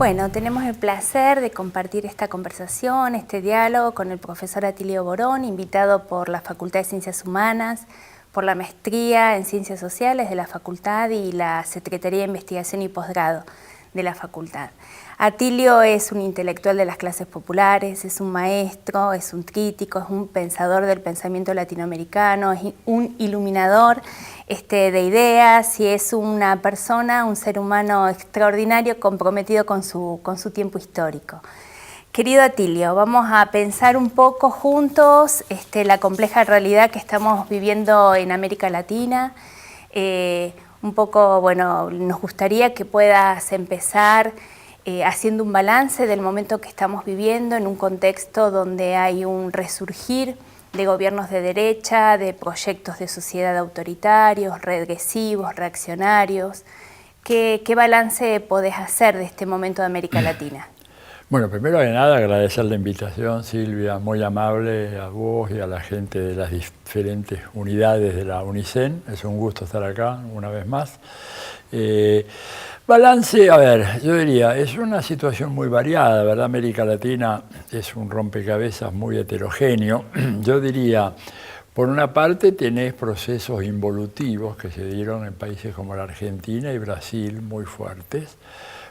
Bueno, tenemos el placer de compartir esta conversación, este diálogo con el profesor Atilio Borón, invitado por la Facultad de Ciencias Humanas, por la Maestría en Ciencias Sociales de la Facultad y la Secretaría de Investigación y Posgrado de la Facultad. Atilio es un intelectual de las clases populares, es un maestro, es un crítico, es un pensador del pensamiento latinoamericano, es un iluminador de ideas y es una persona, un ser humano extraordinario comprometido con su tiempo histórico. Querido Atilio, vamos a pensar un poco juntos la compleja realidad que estamos viviendo en América Latina. Un poco, bueno, nos gustaría que puedas empezar haciendo un balance del momento que estamos viviendo en un contexto donde hay un resurgir de gobiernos de derecha, de proyectos de sociedad autoritarios, regresivos, reaccionarios. ¿Qué balance podés hacer de este momento de América Latina? Bueno, primero de nada agradecer la invitación, Silvia, muy amable a vos y a la gente de las diferentes unidades de la UNICEN. Es un gusto estar acá una vez más. Balance, a ver, yo diría, es una situación muy variada, ¿verdad? América Latina es un rompecabezas muy heterogéneo. Yo diría, por una parte tenés procesos involutivos que se dieron en países como la Argentina y Brasil muy fuertes.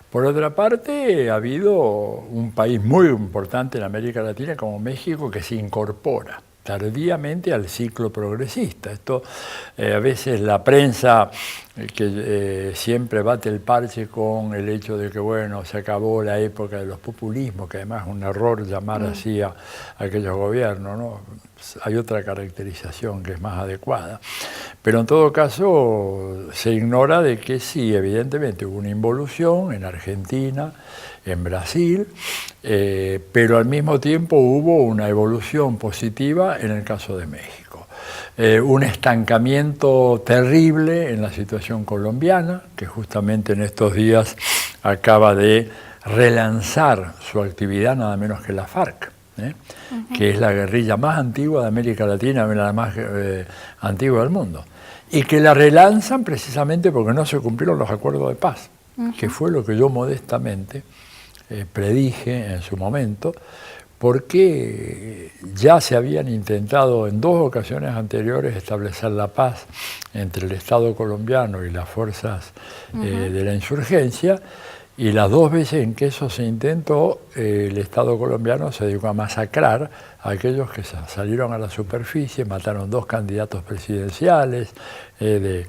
Por otra parte, ha habido un país muy importante en América Latina como México que se incorpora tardíamente al ciclo progresista. Esto a veces la prensa que siempre bate el parche con el hecho de que bueno, se acabó la época de los populismos, que además es un error llamar así a aquellos gobiernos, ¿no? Hay otra caracterización que es más adecuada. Pero en todo caso se ignora de que sí, evidentemente hubo una involución en Argentina, en Brasil, pero al mismo tiempo hubo una evolución positiva en el caso de México. Un estancamiento terrible en la situación colombiana, que justamente en estos días acaba de relanzar su actividad nada menos que la FARC, que es la guerrilla más antigua de América Latina, la más antigua del mundo, y que la relanzan precisamente porque no se cumplieron los acuerdos de paz, que fue lo que yo modestamente predije en su momento, porque ya se habían intentado en dos ocasiones anteriores establecer la paz entre el Estado colombiano y las fuerzas de la insurgencia, y las dos veces en que eso se intentó, el Estado colombiano se dedicó a masacrar a aquellos que salieron a la superficie, mataron dos candidatos presidenciales de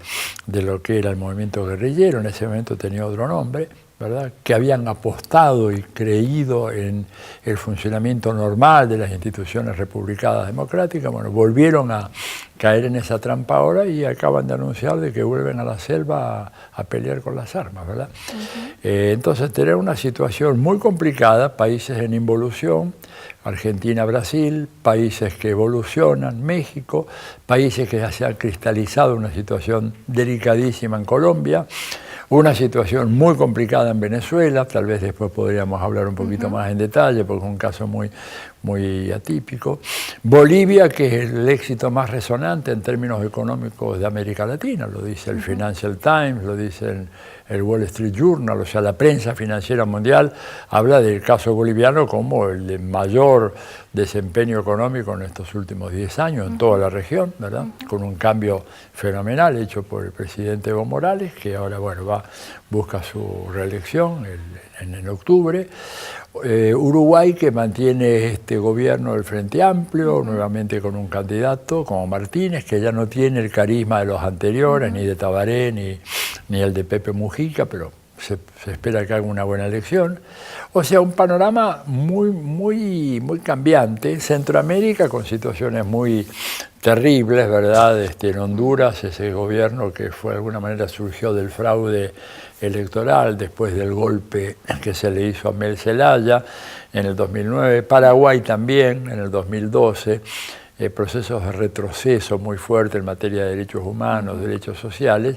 lo que era el movimiento guerrillero, en ese momento tenía otro nombre, ¿verdad?, que habían apostado y creído en el funcionamiento normal de las instituciones republicanas democráticas. Bueno, volvieron a caer en esa trampa ahora y acaban de anunciar de que vuelven a la selva a pelear con las armas, ¿verdad? Entonces, tener una situación muy complicada, países en involución, Argentina, Brasil, países que evolucionan, México, países que ya se han cristalizado una situación delicadísima en Colombia, una situación muy complicada en Venezuela, tal vez después podríamos hablar un poquito más en detalle porque es un caso muy atípico. Bolivia, que es el éxito más resonante en términos económicos de América Latina, lo dice el Financial Times, lo dice el Wall Street Journal, o sea, la prensa financiera mundial habla del caso boliviano como el de mayor desempeño económico en estos últimos 10 años en toda la región, ¿verdad? Con un cambio fenomenal hecho por el presidente Evo Morales, que ahora, bueno, busca su reelección en octubre. Uruguay, que mantiene este gobierno del Frente Amplio, nuevamente con un candidato como Martínez, que ya no tiene el carisma de los anteriores, ni de Tabaré, ni el de Pepe Mujica, pero se espera que haga una buena elección. O sea, un panorama muy cambiante. Centroamérica con situaciones muy terribles, ¿verdad? En Honduras, ese gobierno que fue de alguna manera surgió del fraude electoral después del golpe que se le hizo a Mel Zelaya en el 2009. Paraguay también en el 2012. Procesos de retroceso muy fuertes en materia de derechos humanos, derechos sociales,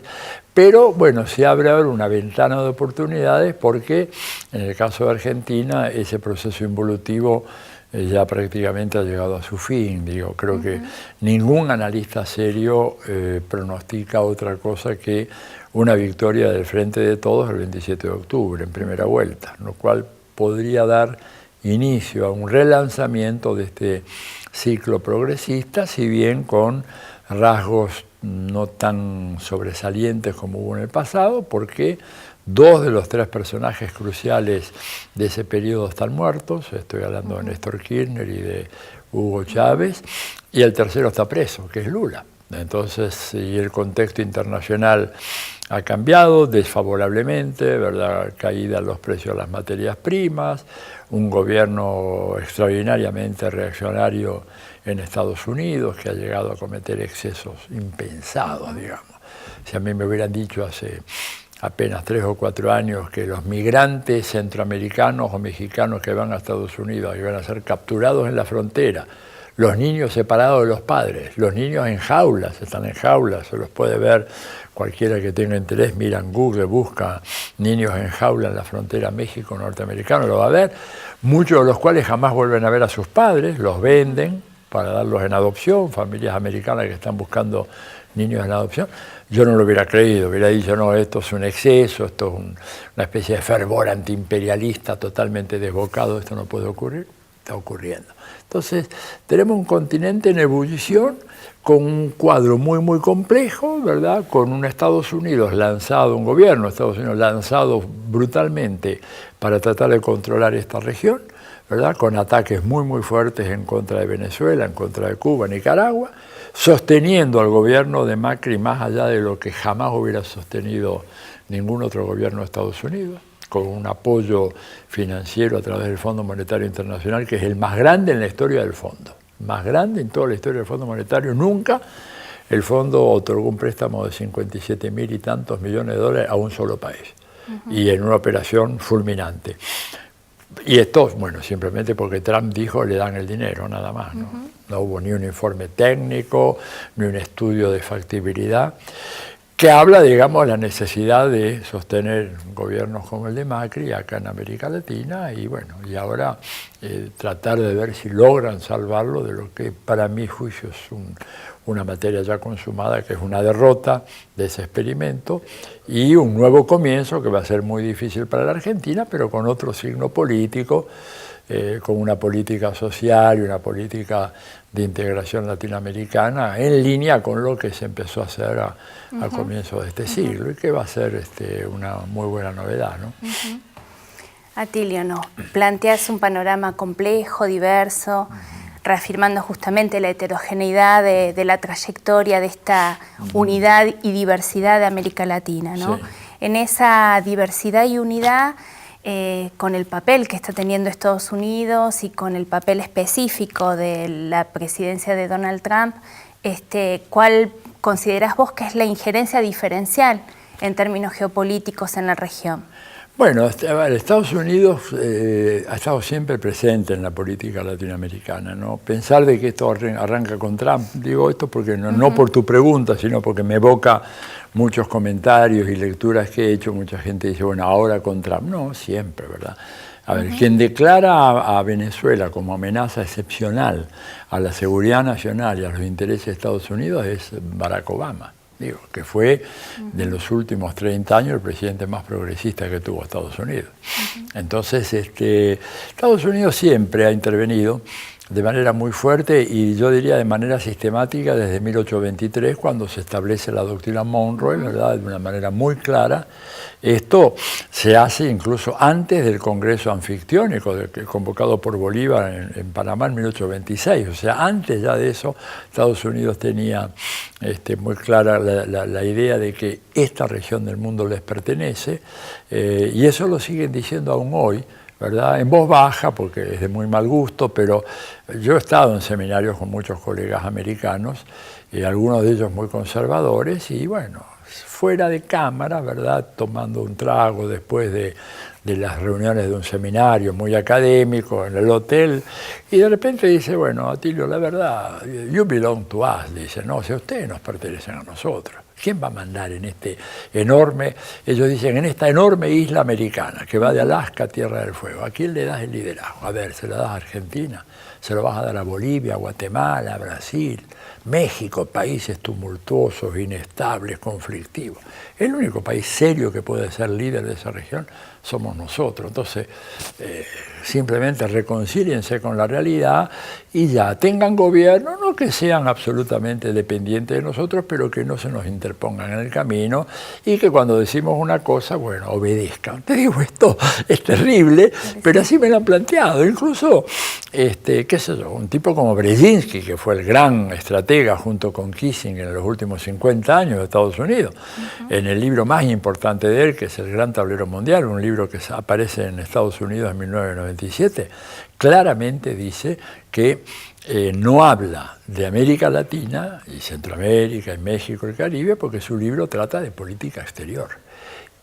pero bueno, se abre ahora una ventana de oportunidades porque en el caso de Argentina ese proceso involutivo ya prácticamente ha llegado a su fin. Digo, creo que ningún analista serio pronostica otra cosa que una victoria del Frente de Todos el 27 de octubre, en primera vuelta, lo cual podría dar inicio a un relanzamiento de este ciclo progresista, si bien con rasgos no tan sobresalientes como hubo en el pasado, porque dos de los tres personajes cruciales de ese periodo están muertos, estoy hablando de Néstor Kirchner y de Hugo Chávez, y el tercero está preso, que es Lula. Entonces, y el contexto internacional ha cambiado desfavorablemente, ¿verdad? Caída en los precios de las materias primas, un gobierno extraordinariamente reaccionario en Estados Unidos que ha llegado a cometer excesos impensados, digamos. Si a mí me hubieran dicho hace apenas 3 o 4 años que los migrantes centroamericanos o mexicanos que van a Estados Unidos iban a ser capturados en la frontera, los niños separados de los padres, los niños en jaulas, están en jaulas, se los puede ver cualquiera que tenga interés, mira en Google, busca niños en jaula en la frontera México-norteamericano, lo va a ver, muchos de los cuales jamás vuelven a ver a sus padres, los venden para darlos en adopción, familias americanas que están buscando niños en adopción. Yo no lo hubiera creído, hubiera dicho, no, esto es un exceso, esto es una especie de fervor antiimperialista totalmente desbocado, esto no puede ocurrir, está ocurriendo. Entonces, tenemos un continente en ebullición con un cuadro muy, muy complejo, ¿verdad? Con un Estados Unidos lanzado, un gobierno de Estados Unidos lanzado brutalmente para tratar de controlar esta región, ¿verdad? Con ataques muy, muy fuertes en contra de Venezuela, en contra de Cuba, Nicaragua, sosteniendo al gobierno de Macri más allá de lo que jamás hubiera sostenido ningún otro gobierno de Estados Unidos, con un apoyo financiero a través del Fondo Monetario Internacional, que es el más grande en la historia del fondo, más grande en toda la historia del Fondo Monetario. Nunca el fondo otorgó un préstamo de 57.000 y tantos millones de dólares a un solo país, y en una operación fulminante. Y esto, bueno, simplemente porque Trump dijo le dan el dinero, nada más, ¿no? No hubo ni un informe técnico, ni un estudio de factibilidad, que habla, digamos, de la necesidad de sostener gobiernos como el de Macri acá en América Latina y, bueno, y ahora tratar de ver si logran salvarlo de lo que para mi juicio es una materia ya consumada, que es una derrota de ese experimento y un nuevo comienzo que va a ser muy difícil para la Argentina, pero con otro signo político, con una política social y una política de integración latinoamericana en línea con lo que se empezó a hacer a comienzos de este siglo y que va a ser una muy buena novedad, ¿no? Atilio, nos planteas un panorama complejo, diverso, reafirmando justamente la heterogeneidad de la trayectoria de esta unidad y diversidad de América Latina, ¿no? Sí. En esa diversidad y unidad, con el papel que está teniendo Estados Unidos y con el papel específico de la presidencia de Donald Trump, ¿cuál considerás vos que es la injerencia diferencial en términos geopolíticos en la región? Bueno, Estados Unidos ha estado siempre presente en la política latinoamericana, ¿no? Pensar de que esto arranca con Trump, digo esto porque no por tu pregunta, sino porque me evoca muchos comentarios y lecturas que he hecho. Mucha gente dice, bueno, ahora con Trump. No, siempre, ¿verdad? A ver, quien declara a Venezuela como amenaza excepcional a la seguridad nacional y a los intereses de Estados Unidos es Barack Obama. Digo, que fue de los últimos 30 años el presidente más progresista que tuvo Estados Unidos. Entonces, Estados Unidos siempre ha intervenido de manera muy fuerte y yo diría de manera sistemática desde 1823, cuando se establece la doctrina Monroe, ¿verdad? De una manera muy clara. Esto se hace incluso antes del Congreso Anfictiónico, convocado por Bolívar en Panamá en 1826. O sea, antes ya de eso, Estados Unidos tenía muy clara la idea de que esta región del mundo les pertenece, y eso lo siguen diciendo aún hoy, ¿verdad? En voz baja, porque es de muy mal gusto, pero yo he estado en seminarios con muchos colegas americanos, y algunos de ellos muy conservadores, y bueno, fuera de cámara, ¿verdad? Tomando un trago después de las reuniones de un seminario muy académico en el hotel, y de repente dice, bueno, Atilio, la verdad, you belong to us, dice, no, si ustedes nos pertenecen a nosotros. ¿Quién va a mandar en este enorme, ellos dicen, en esta enorme isla americana que va de Alaska a Tierra del Fuego? ¿A quién le das el liderazgo? A ver, ¿se lo das a Argentina? ¿Se lo vas a dar a Bolivia, a Guatemala, a Brasil, México, países tumultuosos, inestables, conflictivos? El único país serio que puede ser líder de esa región somos nosotros. Entonces, simplemente reconcíliense con la realidad y ya tengan gobierno, no que sean absolutamente dependientes de nosotros, pero que no se nos interpongan en el camino y que cuando decimos una cosa, bueno, obedezcan. Te digo, esto es terrible, pero así me lo han planteado. Incluso, qué sé yo, un tipo como Brzezinski, que fue el gran estratega junto con Kissinger en los últimos 50 años de Estados Unidos, en el libro más importante de él, que es El Gran Tablero Mundial, un libro que aparece en Estados Unidos en 1997, claramente dice que no habla de América Latina y Centroamérica y México y el Caribe porque su libro trata de política exterior.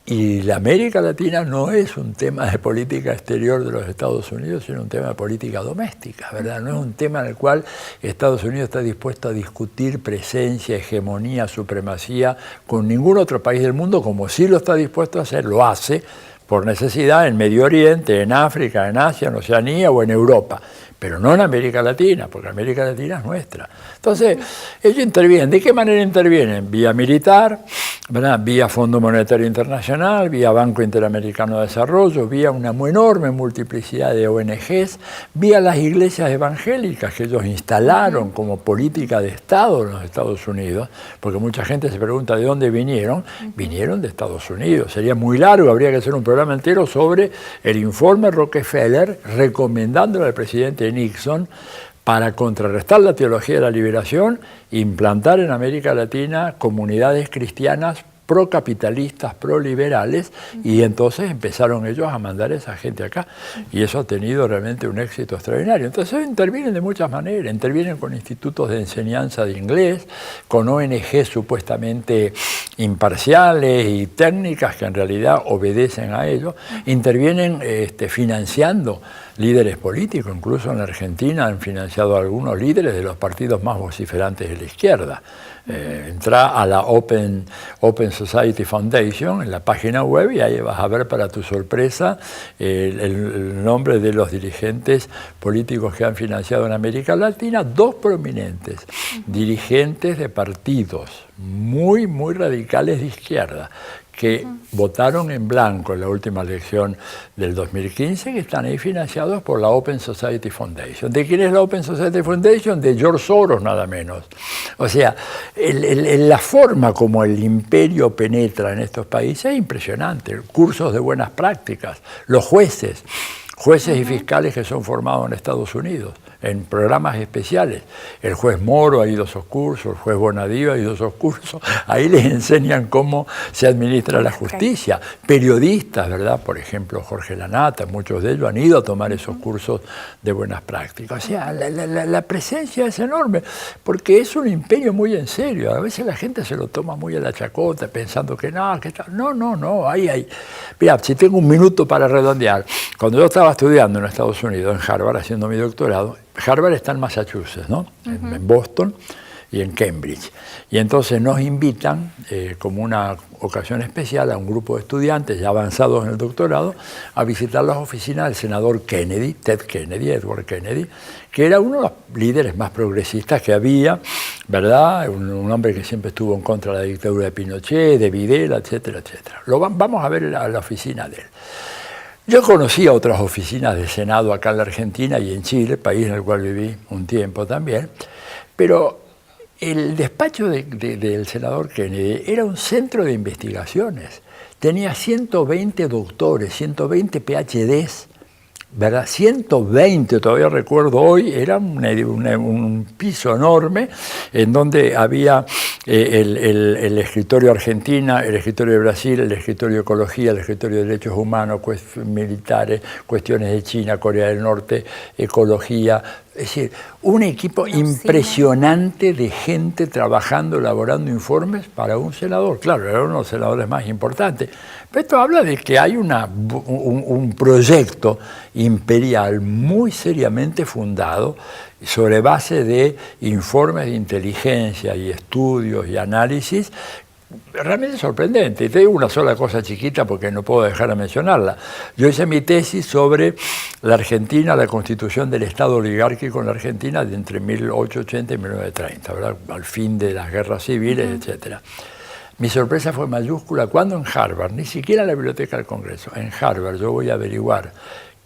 Y la América Latina no es un tema de política exterior de los Estados Unidos, sino un tema de política doméstica, ¿verdad? No es un tema en el cual Estados Unidos está dispuesto a discutir presencia, hegemonía, supremacía con ningún otro país del mundo, como sí lo está dispuesto a hacer, lo hace por necesidad en Medio Oriente, en África, en Asia, en Oceanía o en Europa, pero no en América Latina, porque América Latina es nuestra. Entonces, ellos intervienen. ¿De qué manera intervienen? Vía militar, ¿verdad? Vía Fondo Monetario Internacional, vía Banco Interamericano de Desarrollo, vía una enorme multiplicidad de ONGs, vía las iglesias evangélicas que ellos instalaron como política de Estado en los Estados Unidos, porque mucha gente se pregunta de dónde vinieron. Vinieron de Estados Unidos. Sería muy largo, habría que hacer un programa entero sobre el informe Rockefeller recomendándole al presidente Nixon para contrarrestar la teología de la liberación, implantar en América Latina comunidades cristianas procapitalistas, proliberales, y entonces empezaron ellos a mandar a esa gente acá, y eso ha tenido realmente un éxito extraordinario. Entonces intervienen de muchas maneras, intervienen con institutos de enseñanza de inglés, con ONG supuestamente imparciales y técnicas que en realidad obedecen a ellos, intervienen financiando líderes políticos, incluso en la Argentina han financiado a algunos líderes de los partidos más vociferantes de la izquierda. Entra a la Open Society Foundation en la página web y ahí vas a ver para tu sorpresa el nombre de los dirigentes políticos que han financiado en América Latina, dos prominentes dirigentes de partidos muy radicales de izquierda que votaron en blanco en la última elección del 2015, que están ahí financiados por la Open Society Foundation. ¿De quién es la Open Society Foundation? De George Soros, nada menos. O sea, la forma como el imperio penetra en estos países es impresionante. Cursos de buenas prácticas, los jueces y fiscales que son formados en Estados Unidos, en programas especiales. El juez Moro ha ido a esos cursos, el juez Bonadío ha ido a esos cursos. Ahí les enseñan cómo se administra la justicia. Periodistas, ¿verdad? Por ejemplo, Jorge Lanata, muchos de ellos han ido a tomar esos cursos de buenas prácticas. O sea, la presencia es enorme, porque es un imperio muy en serio. A veces la gente se lo toma muy a la chacota, pensando que no, ahí hay. Mira, si tengo un minuto para redondear. Cuando yo estaba estudiando en Estados Unidos, en Harvard, haciendo mi doctorado, Harvard está en Massachusetts, ¿no? En Boston y en Cambridge. Y entonces nos invitan, como una ocasión especial, a un grupo de estudiantes ya avanzados en el doctorado, a visitar las oficinas del senador Kennedy, Edward Kennedy, que era uno de los líderes más progresistas que había, ¿verdad? Un hombre que siempre estuvo en contra de la dictadura de Pinochet, de Videla, etcétera, etcétera. Vamos a ver la oficina de él. Yo conocía otras oficinas de Senado acá en la Argentina y en Chile, país en el cual viví un tiempo también, pero el despacho del senador Kennedy era un centro de investigaciones. Tenía 120 doctores, 120 PhDs, ¿verdad? 120, todavía recuerdo hoy, era un piso enorme en donde había el escritorio Argentina, el escritorio de Brasil, el escritorio de Ecología, el escritorio de Derechos Humanos, militares, cuestiones de China, Corea del Norte, ecología. Es decir, un equipo impresionante de gente trabajando, elaborando informes para un senador. Claro, era uno de los senadores más importantes. Pero esto habla de que hay un proyecto imperial muy seriamente fundado sobre base de informes de inteligencia y estudios y análisis realmente sorprendente. Y te digo una sola cosa chiquita porque no puedo dejar de mencionarla. Yo hice mi tesis sobre la Argentina, la constitución del Estado oligárquico en la Argentina de entre 1880 y 1930, ¿verdad? Al fin de las guerras civiles, etcétera. Mi sorpresa fue mayúscula cuando en Harvard, ni siquiera en la Biblioteca del Congreso, en Harvard yo voy a averiguar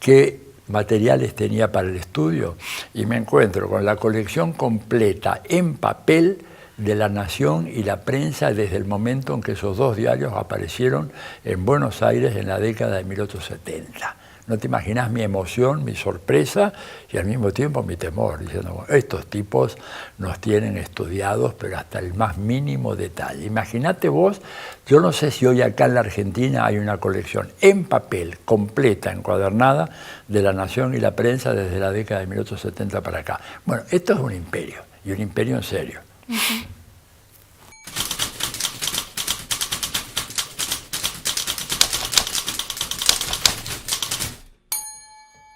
qué materiales tenía para el estudio y me encuentro con la colección completa en papel de La Nación y La Prensa desde el momento en que esos dos diarios aparecieron en Buenos Aires en la década de 1870. No te imaginas mi emoción, mi sorpresa y al mismo tiempo mi temor, diciendo, bueno, estos tipos nos tienen estudiados, pero hasta el más mínimo detalle. Imagínate vos, yo no sé si hoy acá en la Argentina hay una colección en papel, completa, encuadernada, de La Nación y La Prensa desde la década de 1870 para acá. Bueno, esto es un imperio, y un imperio en serio.